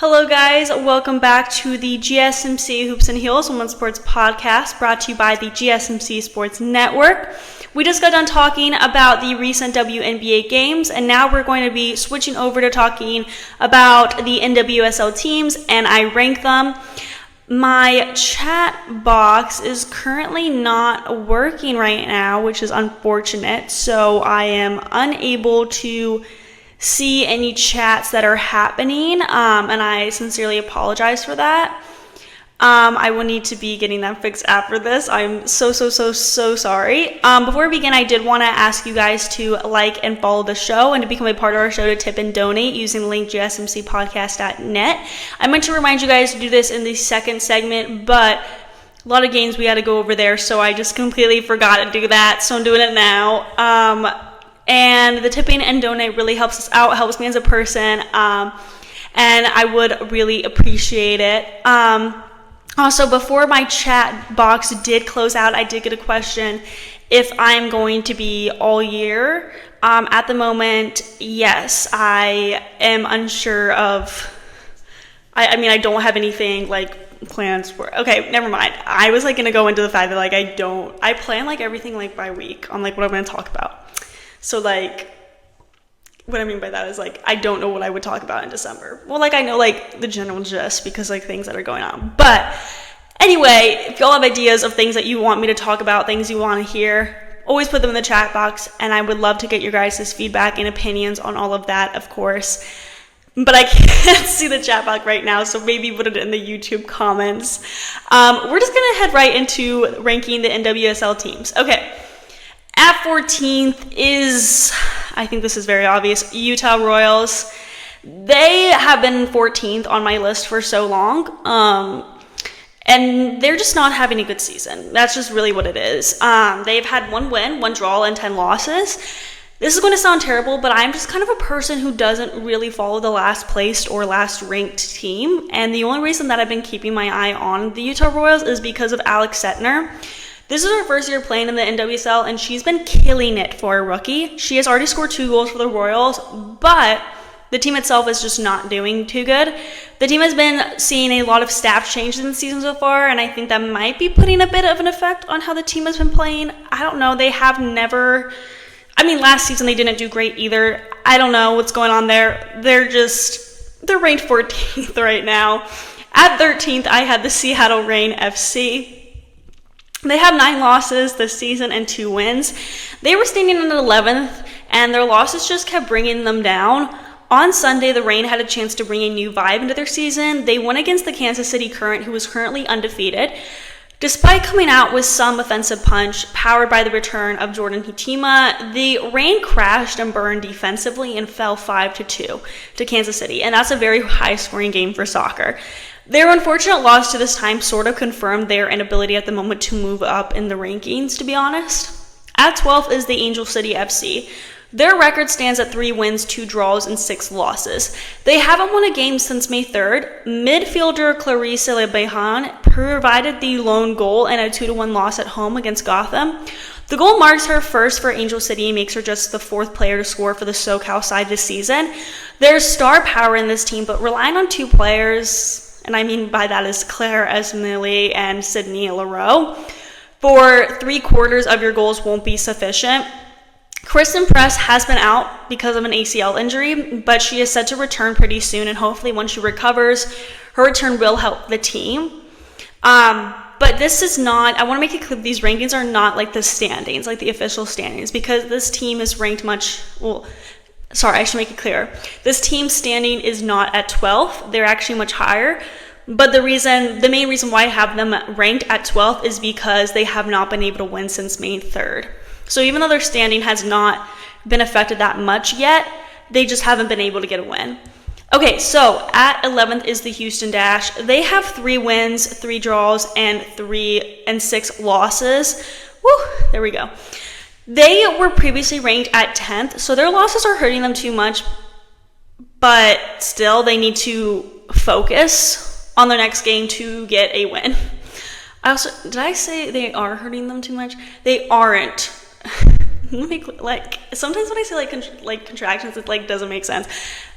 Hello guys, welcome back to the GSMC Hoops and Heels Women's Sports Podcast, brought to you by the GSMC Sports Network. We just got done talking about the recent WNBA games, and now we're going to be switching over to talking about the NWSL teams, and I rank them. My chat box is currently not working right now, which is unfortunate, so I am unable to see any chats that are happening, and I sincerely apologize for that. I will need to be getting that fixed after this. I'm so sorry. Before we begin, I did want to ask you guys to like and follow the show and to become a part of our show to tip and donate using the link gsmcpodcast.net. I meant to remind you guys to do this in the second segment, but a lot of games we had to go over there, so I just completely forgot to do that, so I'm doing it now. And the tipping and donate really helps us out, helps me as a person, and I would really appreciate it. Also, before my chat box did close out, I did get a question if I'm going to be all year. At the moment, yes, I am unsure of, I don't have anything plans for. Okay, never mind. I was going to go into the fact that I plan everything by week on what I'm going to talk about. So, what I mean by that is, I don't know what I would talk about in December. Well, I know, the general gist because, things that are going on. But, anyway, if y'all have ideas of things that you want me to talk about, things you want to hear, always put them in the chat box, and I would love to get your guys' feedback and opinions on all of that, of course. But I can't see the chat box right now, so maybe put it in the YouTube comments. We're just going to head right into ranking the NWSL teams. Okay. At 14th is, I think this is very obvious, Utah Royals. They have been 14th on my list for so long, and they're just not having a good season. That's just really what it is. They've had 1 win, 1 draw, and 10 losses. This is going to sound terrible, but I'm just kind of a person who doesn't really follow the last placed or last ranked team, and the only reason that I've been keeping my eye on the Utah Royals is because of Alex Settner. This is her first year playing in the NWSL, and she's been killing it for a rookie. She has already scored 2 goals for the Royals, but the team itself is just not doing too good. The team has been seeing a lot of staff changes in the season so far, and I think that might be putting a bit of an effect on how the team has been playing. I don't know. They have never... last season they didn't do great either. I don't know what's going on there. They're ranked 14th right now. At 13th, I had the Seattle Reign FC. They have 9 losses this season and 2 wins. They were standing in 11th, and their losses just kept bringing them down. On Sunday, the Reign had a chance to bring a new vibe into their season. They won against the Kansas City Current, who is currently undefeated. Despite coming out with some offensive punch, powered by the return of Jordan Hitima, the Reign crashed and burned defensively and fell 5-2 to Kansas City, and that's a very high-scoring game for soccer. Their unfortunate loss to this time sort of confirmed their inability at the moment to move up in the rankings, to be honest. At 12th is the Angel City FC. Their record stands at 3 wins, 2 draws, and 6 losses. They haven't won a game since May 3rd. Midfielder Clarice Lebejan provided the lone goal in a 2-1 loss at home against Gotham. The goal marks her first for Angel City and makes her just the 4th player to score for the SoCal side this season. There's star power in this team, but relying on 2 players... and I mean by that is Claire Esmili and Sydney Leroux, for 3/4 of your goals won't be sufficient. Kristen Press has been out because of an ACL injury, but she is set to return pretty soon, and hopefully once she recovers, her return will help the team. But this is not, I want to make it clear, these rankings are not like the standings, like the official standings, because this team is ranked I should make it clear. This team's standing is not at 12th. They're actually much higher. But the main reason why I have them ranked at 12th is because they have not been able to win since May 3rd. So even though their standing has not been affected that much yet, they just haven't been able to get a win. Okay, so at 11th is the Houston Dash. They have 3 wins, 3 draws, and 6 losses. Woo, there we go. They were previously ranked at 10th, so their losses are hurting them too much, but still they need to focus on their next game to get a win. Did I say they are hurting them too much? They aren't. sometimes when I say like contractions, it like doesn't make sense.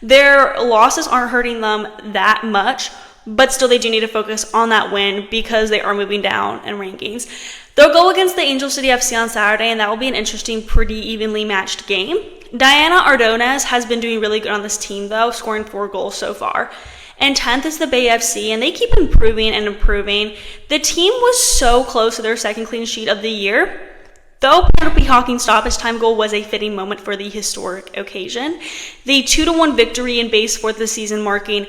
Their losses aren't hurting them that much, but still they do need to focus on that win because they are moving down in rankings. They'll go against the Angel City FC on Saturday, and that will be an interesting, pretty evenly matched game. Diana Ordonez has been doing really good on this team, though, scoring 4 goals so far. And 10th is the Bay FC, and they keep improving and improving. The team was so close to their second clean sheet of the year. Though Penelope Hawking's stoppage time goal was a fitting moment for the historic occasion. The 2-1 victory in base 4th this season, marking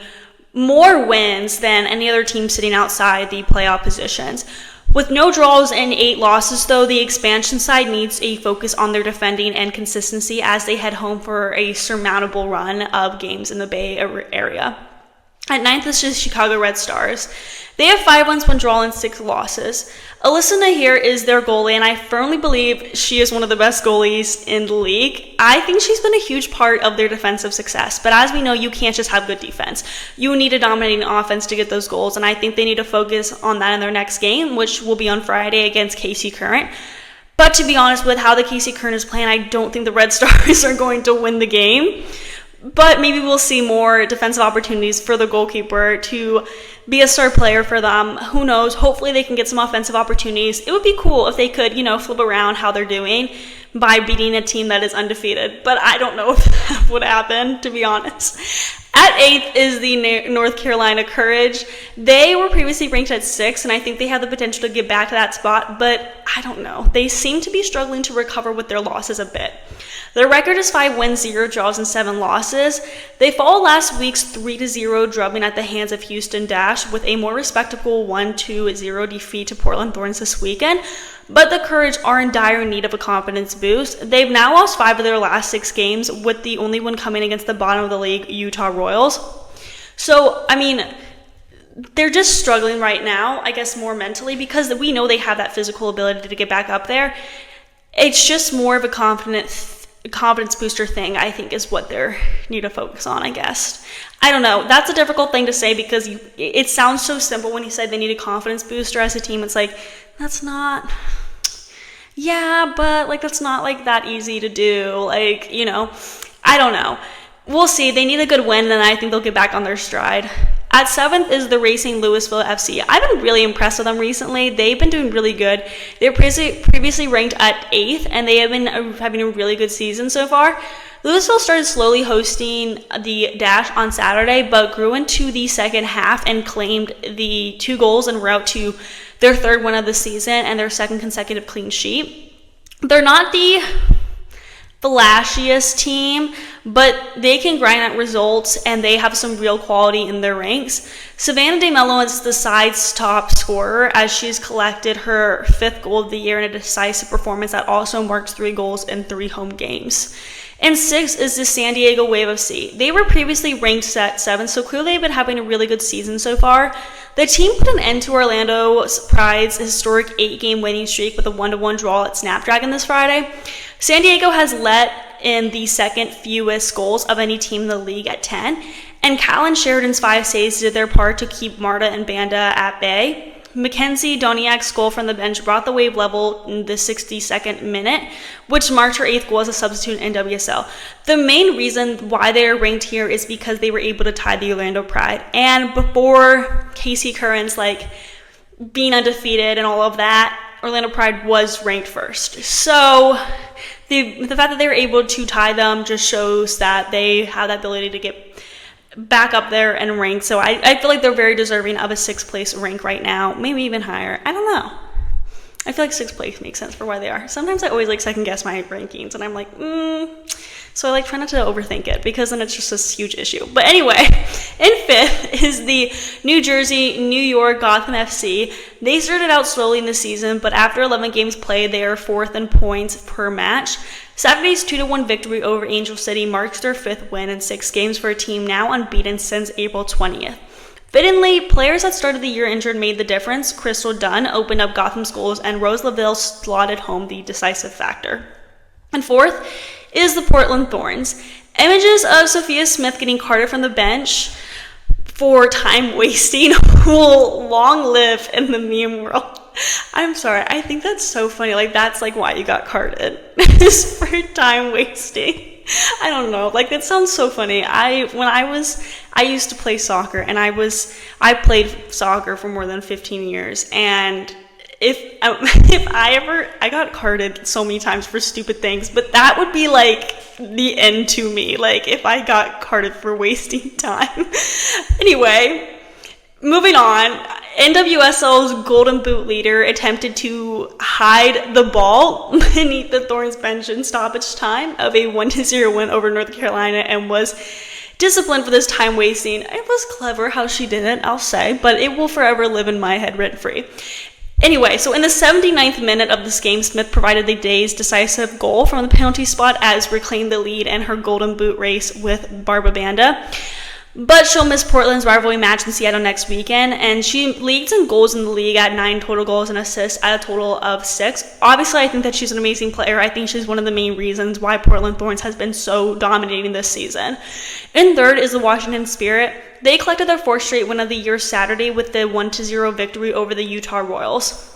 more wins than any other team sitting outside the playoff positions. With no draws and 8 losses, though, the expansion side needs a focus on their defending and consistency as they head home for a surmountable run of games in the Bay Area. At 9th is the Chicago Red Stars. They have 5 wins, 1 draw, and 6 losses. Alyssa Nahir is their goalie, and I firmly believe she is one of the best goalies in the league. I think she's been a huge part of their defensive success, but as we know, you can't just have good defense. You need a dominating offense to get those goals, and I think they need to focus on that in their next game, which will be on Friday against KC Current. But to be honest, with how the KC Current is playing, I don't think the Red Stars are going to win the game. But maybe we'll see more defensive opportunities for the goalkeeper to be a star player for them. Who knows? Hopefully they can get some offensive opportunities. It would be cool if they could, flip around how they're doing by beating a team that is undefeated. But I don't know if that would happen, to be honest. At 8th is the North Carolina Courage. They were previously ranked at 6, and I think they have the potential to get back to that spot, but I don't know. They seem to be struggling to recover with their losses a bit. Their record is 5 wins, 0 draws, and 7 losses. They followed last week's 3-0 drubbing at the hands of Houston Dash with a more respectable 1-0 defeat to Portland Thorns this weekend. But the Courage are in dire need of a confidence boost. They've now lost 5 of their last 6 games, with the only one coming against the bottom of the league, Utah Royals. So, they're just struggling right now, I guess more mentally, because we know they have that physical ability to get back up there. It's just more of a confidence booster thing, I think, is what they need to focus on, I guess. I don't know. That's a difficult thing to say because it sounds so simple when you say they need a confidence booster as a team. It's like, that's not... Yeah, but, that's not, that easy to do. I don't know. We'll see. They need a good win, and I think they'll get back on their stride. At 7th is the Racing Louisville FC. I've been really impressed with them recently. They've been doing really good. They were previously ranked at 8th, and they have been having a really good season so far. Louisville started slowly hosting the Dash on Saturday, but grew into the second half and claimed the 2 goals en route to their 3rd win of the season and their 2nd consecutive clean sheet. They're not the flashiest team, but they can grind out results and they have some real quality in their ranks. Savannah DeMello is the side's top scorer as she's collected her 5th goal of the year in a decisive performance that also marks 3 goals in 3 home games. And 6th is the San Diego Wave FC. They were previously ranked at 7, so clearly they've been having a really good season so far. The team put an end to Orlando Pride's historic 8-game winning streak with a 1-1 draw at Snapdragon this Friday. San Diego has let in the 2nd fewest goals of any team in the league at 10, and Callan Sheridan's 5 saves did their part to keep Marta and Banda at bay. Mackenzie Doniak's goal from the bench brought the Wave level in the 62nd minute, which marked her 8th goal as a substitute in NWSL. The main reason why they are ranked here is because they were able to tie the Orlando Pride. And before KC Current's being undefeated and all of that, Orlando Pride was ranked 1st. So the fact that they were able to tie them just shows that they have that ability to get back up there and rank. So I feel like they're very deserving of a 6th place rank right now, maybe even higher. I don't know. I feel like 6th place makes sense for why they are. Sometimes I always second guess my rankings and I'm like, So I try not to overthink it because then it's just this huge issue. But anyway, in 5th is the New Jersey, New York Gotham FC. They started out slowly in the season, but after 11 games played, they are 4th in points per match. Saturday's 2-1 victory over Angel City marks their 5th win in 6 games for a team now unbeaten since April 20th. Fittingly, players that started the year injured made the difference. Crystal Dunn opened up Gotham's goals, and Rose Laville slotted home the decisive factor. And 4th is the Portland Thorns. Images of Sophia Smith getting carted from the bench for time wasting will long live in the meme world. I'm sorry. I think that's so funny. Like, that's like why you got carded. Is for time wasting. I don't know. Like, that sounds so funny. I used to play soccer, and I played soccer for more than 15 years, and if I got carded so many times for stupid things, but that would be like the end to me. Like, if I got carded for wasting time. Anyway, moving on. NWSL's Golden Boot leader attempted to hide the ball beneath the Thorns bench in stoppage time of a 1-0 win over North Carolina and was disciplined for this time wasting. It was clever how she did it, I'll say, but it will forever live in my head rent-free. Anyway, so in the 79th minute of this game, Smith provided the day's decisive goal from the penalty spot as reclaimed the lead in her Golden Boot race with Barbara Banda. But she'll miss Portland's rivalry match in Seattle next weekend, and she leads in goals in the league at 9 total goals and assists at a total of 6. Obviously, I think that she's an amazing player. I think she's one of the main reasons why Portland Thorns has been so dominating this season. In third is the Washington Spirit. They collected their 4th straight win of the year Saturday with the 1-0 victory over the Utah Royals.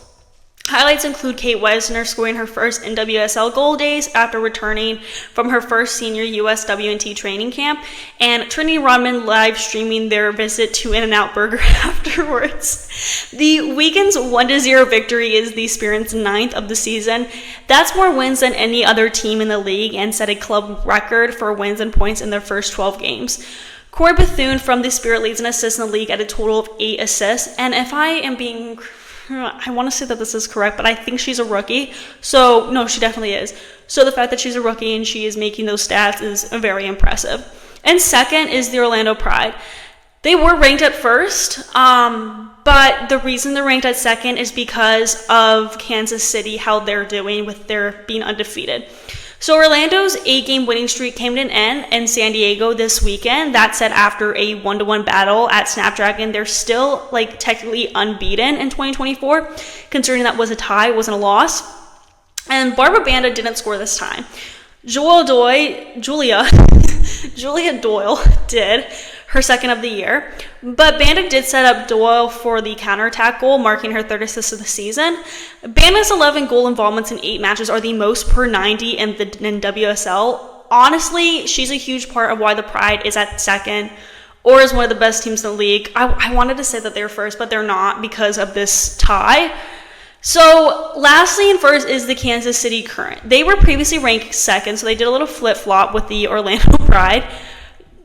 Highlights include Kate Weisner scoring her first NWSL goal days after returning from her first senior USWNT training camp, and Trinity Rodman live streaming their visit to In-N-Out Burger afterwards. The weekend's 1-0 victory is the Spirit's 9th of the season. That's more wins than any other team in the league and set a club record for wins and points in their first 12 games. Corey Bethune from the Spirit leads in assists in the league at a total of 8 assists, and if I am being I want to say that this is correct, but I think she's a rookie. So, no, she definitely is. So the fact that she's a rookie and she is making those stats is very impressive. And second is the Orlando Pride. They were ranked at first, but the reason they're ranked at second is because of Kansas City, how they're doing with their being undefeated. So Orlando's 8-game winning streak came to an end in San Diego this weekend. That said, after a 1-1 battle at Snapdragon, they're still technically unbeaten in 2024, considering that was a tie, wasn't a loss. And Barbara Banda didn't score this time. Julia Doyle did, her second of the year. But Banda did set up Doyle for the counterattack goal, marking her 3rd assist of the season. Banda's 11 goal involvements in 8 matches are the most per 90 in the NWSL. Honestly, she's a huge part of why the Pride is at second or is one of the best teams in the league. I wanted to say that they're first, but they're not because of this tie. So, lastly and first is the Kansas City Current. They were previously ranked second, so they did a little flip-flop with the Orlando Pride.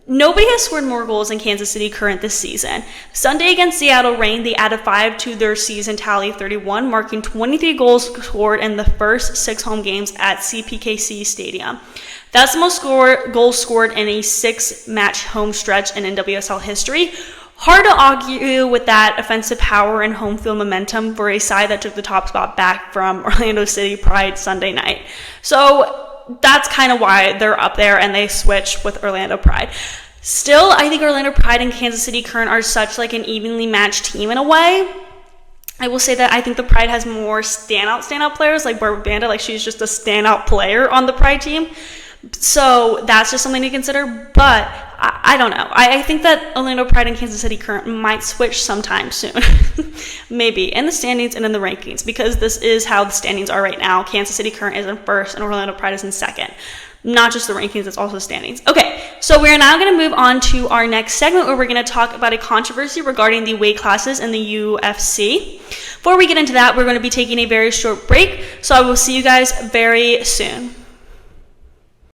Nobody has scored more goals than Kansas City Current this season. Sunday against Seattle Reign, they added 5 to their season tally of 31, marking 23 goals scored in the first 6 home games at CPKC Stadium. That's the most goals scored in a 6-match home stretch in NWSL history. Hard to argue with that offensive power and home field momentum for a side that took the top spot back from Orlando City Pride Sunday night. So that's kind of why they're up there and they switch with Orlando Pride. Still, I think Orlando Pride and Kansas City Current are such an evenly matched team in a way. I will say that I think the Pride has more standout players like Barbara Banda. She's just a standout player on the Pride team. So that's just something to consider, but I don't know. I think that Orlando Pride and Kansas City Current might switch sometime soon. Maybe in the standings and in the rankings, because this is how the standings are right now. Kansas City Current is in first and Orlando Pride is in second. Not just the rankings, it's also standings. Okay, so we're now going to move on to our next segment where we're going to talk about a controversy regarding the weight classes in the UFC. Before we get into that, we're going to be taking a very short break, so I will see you guys very soon.